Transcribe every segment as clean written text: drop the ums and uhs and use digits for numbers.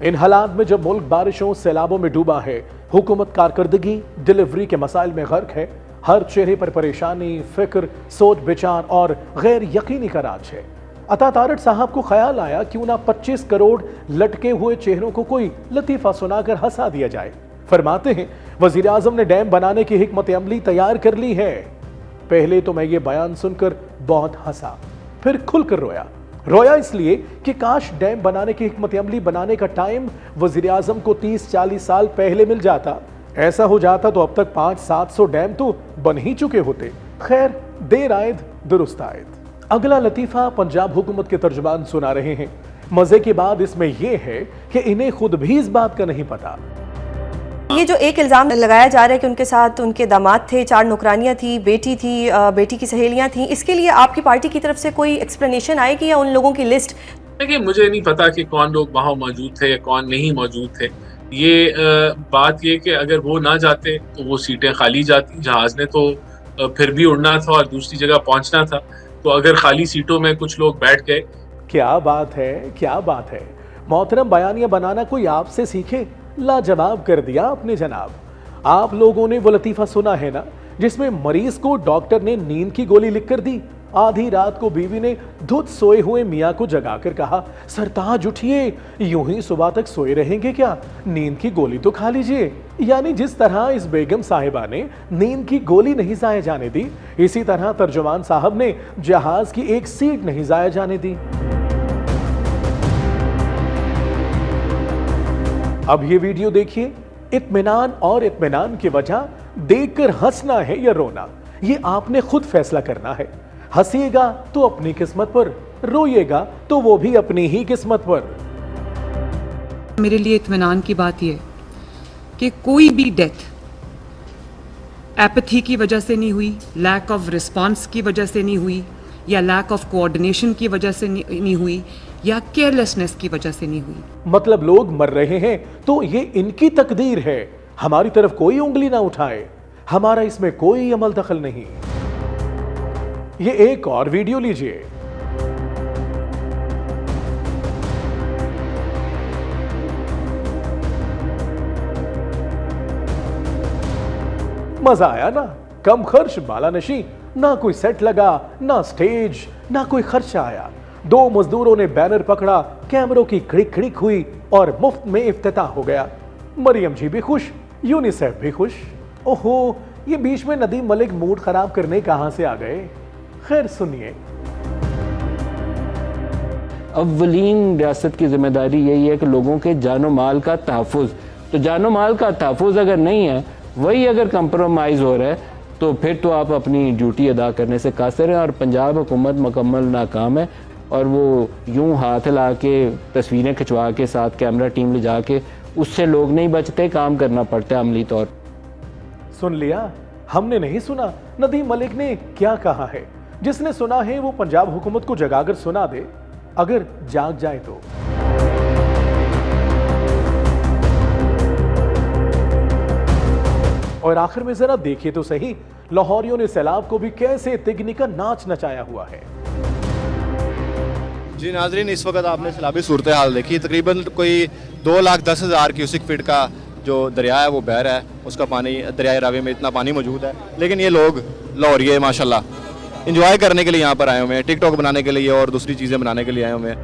इन हालात में जब मुल्क बारिशों सैलाबों में डूबा है, हुकूमत कारकर्दगी डिलीवरी के मसाइल में गर्क है, हर चेहरे पर परेशानी, फिक्र, सोच विचार और गैर यकीनी का राज है। अता तारड़ साहब को ख्याल आया क्यों ना 25 करोड़ लटके हुए चेहरों को कोई लतीफा सुनाकर हंसा दिया जाए। फरमाते हैं, वजीर आजम ने डैम बनाने की हिकमत अमली तैयार कर ली है। पहले तो मैं ये बयान सुनकर बहुत हंसा, फिर खुलकर रोया इसलिए कि काश डैम बनाने की हिकमत अमली बनाने का टाइम वजीर आजम को 30-40 साल पहले मिल जाता। ऐसा हो जाता तो अब तक 500-700 डैम तो बन ही चुके होते। खैर, देर आयद दुरुस्त आयद। अगला लतीफा पंजाब हुकूमत के तर्जुमान सुना रहे हैं। मजे की बात इसमें यह है कि इन्हें खुद भी इस बात का नहीं पता। ये जो एक इल्ज़ाम लगाया जा रहा है कि उनके साथ उनके दामाद थे, 4 नौकरानियां थी, बेटी थी, बेटी की सहेलियां थी, इसके लिए आपकी पार्टी की तरफ से कोई एक्सप्लेनेशन आएगी या उन लोगों की लिस्ट? देखिए, मुझे नहीं पता कि कौन लोग वहाँ मौजूद थे या कौन नहीं मौजूद थे। ये बात ये कि अगर वो ना जाते तो वो सीटें खाली जाती। जहाज ने तो फिर भी उड़ना था और दूसरी जगह पहुंचना था, तो अगर खाली सीटों में कुछ लोग बैठ गए। क्या बात है, क्या बात है। मोहतरम, बयानिया बनाना कोई आपसे सीखे। लाजवाब कर दिया आपने जनाब। आप लोगों ने वो लतीफा सुना है ना जिसमें मरीज को डॉक्टर ने नींद की गोली लिखकर दी। आधी रात को बीवी ने धुत सोए हुए मियाँ को जगाकर कहा, सरताज उठिए, यूं ही सुबह तक सोए रहेंगे क्या, नींद की गोली तो खा लीजिए। यानी जिस तरह इस बेगम साहिबा ने नींद की गोली नहीं जाया जाने दी, इसी तरह तर्जुमान साहब ने जहाज की एक सीट नहीं जाया जाने दी। अब ये वीडियो देखिए। इत्मीनान और इत्मीनान की वजह देखकर हंसना है या रोना, ये आपने खुद फैसला करना है। हंसिएगा तो अपनी किस्मत पर, रोइएगा तो वो भी अपनी ही किस्मत पर। मेरे लिए इत्मीनान की बात यह कि कोई भी डेथ एपैथी की वजह से नहीं हुई, लैक ऑफ रिस्पांस की वजह से नहीं हुई, या लैक ऑफ कोऑर्डिनेशन की वजह से नहीं हुई, या केयरलेसनेस की वजह से नहीं हुई। मतलब लोग मर रहे हैं तो ये इनकी तकदीर है, हमारी तरफ कोई उंगली ना उठाए, हमारा इसमें कोई अमल दखल नहीं। ये एक और वीडियो लीजिए। मजा आया ना, कम खर्च बाला नशी, ना कोई सेट लगा, ना स्टेज, ना कोई खर्चा आया। 2 मजदूरों ने बैनर पकड़ा, कैमरों की खिड़क खिड़क हुई और मुफ्त में इफ्तिताह हो गया। मरियम जी भी खुश, यूनिसेफ भी खुश। ओहो, ये बीच में नदीम मलिक मूड खराब करने कहां से आ गए। खैर सुनिए। अव्वलीन रियासत की जिम्मेदारी यही है कि लोगों के जानो माल का तहफ़्फ़ुज़, तो जानो माल का तहफ़्फ़ुज़ अगर नहीं है, वही अगर कंप्रोमाइज़ हो रहा है, तो फिर तो आप अपनी ड्यूटी अदा करने से कासिर हैं। और पंजाब हुकूमत मुकम्मल नाकाम है और वो यूं हाथ ला के तस्वीरें खिंचवा के साथ कैमरा टीम ले जाके, उससे लोग नहीं बचते, काम करना पड़ता है अमली तौर। सुन लिया, हमने नहीं सुना नदीम मलिक ने क्या कहा है। जिसने सुना है वो पंजाब हुकूमत को जगाकर सुना दे, अगर जाग जाए तो। और आखिर में जरा देखिए तो सही, लाहौरियों ने सैलाब को भी कैसे तिगनी का नाच नचाया हुआ है। जी नाजरीन, इस वक्त आपने सैलाबी सूरत हाल देखी। तकरीबन कोई 2,10,000 क्यूसिक फीट का जो दरिया है वो बह रहा है। उसका पानी दरियाए रावी में इतना पानी मौजूद है, लेकिन ये लोग लाहौरिये माशाल्लाह इंजॉय करने के लिए यहाँ पर आए हुए हैं, टिकटॉक बनाने के लिए और दूसरी चीज़ें बनाने के लिए आए हुए हैं।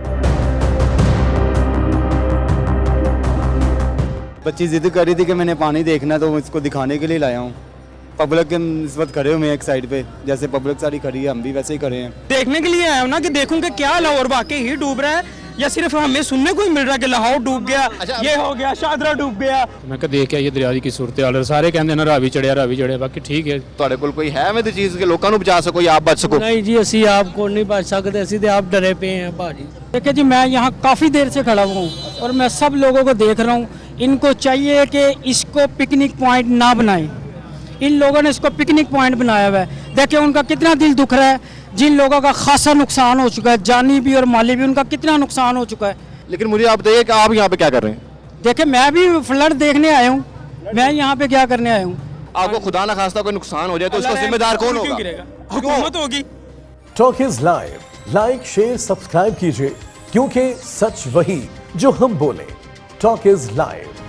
बच्ची जिद कर रही थी कि मैंने पानी देखना है, तो मैं इसको दिखाने के लिए लाया हूँ। पब्लिक इस वक्त खड़े हुए हैं एक साइड पे, जैसे पब्लिक सारी खड़ी है, हम भी वैसे ही खड़े हैं। देखने के लिए आया हूँ ना कि देखूं कि क्या लाहौर वाकई ही डूब रहा है या सिर्फ हमें सुनने को ही मिल रहा है कि लाहौर डूब गया, ये हो गया, शादरा डूब गया। मैं कहा देख के ये दरिया की सूरत हाल सारे कहते ना रावी चढ़िया, बाकी ठीक है। ਤੁਹਾਡੇ ਕੋਲ ਕੋਈ ਹੈ ਮੈਂ ਚੀਜ਼ ਕਿ ਲੋਕਾਂ ਨੂੰ ਬਚਾ ਸਕੋ ਜਾਂ ਆਪ ਬਚ ਸਕੋ? नहीं जी, ਅਸੀਂ आपको नहीं बच सकते, ਅਸੀਂ तो आप डरे पे हैं भाजी। देखिए जी, मैं यहाँ काफ़ी देर से खड़ा हुआ हूँ और मैं सब लोगों को देख रहा हूँ। इनको चाहिए कि इसको पिकनिक पॉइंट ना बनाएं। इन लोगों ने इसको पिकनिक पॉइंट बनाया हुआ है। देखिए उनका कितना दिल दुख रहा है। जिन लोगों का खासा नुकसान हो चुका है, जानी भी और माली भी, उनका कितना नुकसान हो चुका है। लेकिन मुझे आप बताइए कि आप यहाँ पे क्या कर रहे हैं? देखिए मैं भी फ्लड देखने आया हूँ, मैं यहाँ पे क्या करने आया हूँ। आपको खुदा न खास्ता कोई नुकसान हो जाए तो उसका जिम्मेदार कौन होगा? हुकूमत होगी। Talk is live, like share subscribe कीजिए, क्योंकि सच वही जो हम बोले। Talk is live.